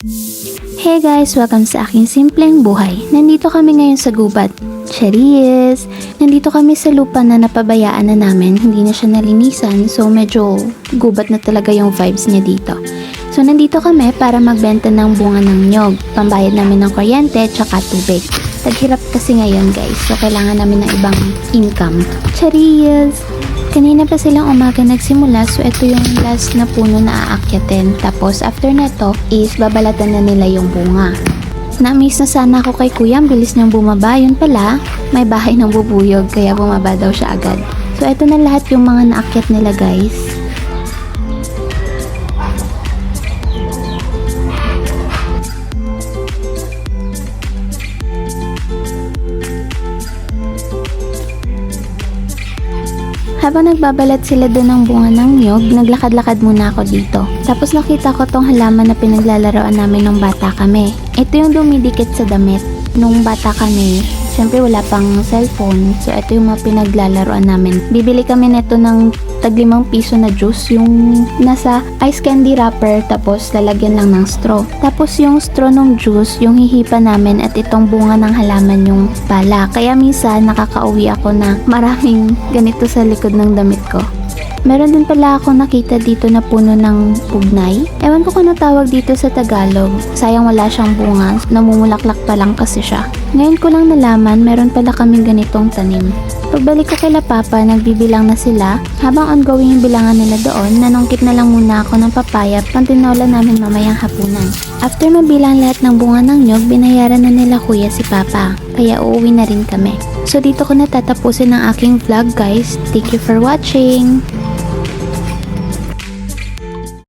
Hey guys! Welcome sa aking simpleng buhay. Nandito kami ngayon sa gubat. Charis! Nandito kami sa lupa na napabayaan na namin. Hindi na siya nalinisan, so medyo gubat na talaga yung vibes niya dito. So nandito kami para magbenta ng bunga ng nyog. Pambayad namin ng kuryente tsaka tubig. Taghirap kasi ngayon guys, so kailangan namin ng ibang income. Charis! Kanina pa silang umaga nagsimula, so ito yung last na puno na aakyatin. Tapos after neto is babalatan na nila yung bunga. Na-miss na sana ako kay kuya, ang bilis niyang bumaba. Yun pala, may bahay ng bubuyog kaya bumaba daw siya agad. So ito na lahat yung mga naakyat nila guys. Habang nagbabalat sila doon ng bunga ng nyog, naglakad-lakad muna ako dito. Tapos nakita ko tong halaman na pinaglalaroan namin nung bata kami. Ito yung dumidikit sa damit. Nung bata kami, syempre wala pang cellphone, so ito yung mga pinaglalaroan namin. Bibili kami neto ng tig-5 piso na juice, yung nasa ice candy wrapper, tapos lalagyan lang ng straw. Tapos yung straw ng juice, yung hihipa namin at itong bunga ng halaman yung pala. Kaya minsan nakakauwi ako na maraming ganito sa likod ng damit ko. Meron din pala ako nakita dito na puno ng pugnay. Ewan ko kung ano tawag dito sa Tagalog. Sayang wala siyang bunga, namumulaklak pa lang kasi siya. Ngayon ko lang nalaman, meron pala kaming ganitong tanim. Pagbalik ko kila Papa, nagbibilang na sila. Habang ongoing yung bilangan nila doon, nanungkit na lang muna ako ng papaya pantinola namin mamayang hapunan. After mabilang lahat ng bunga ng nyog, binayaran na nila kuya si Papa. Kaya uuwi na rin kami. So dito ko natatapusin ang aking vlog guys. Thank you for watching!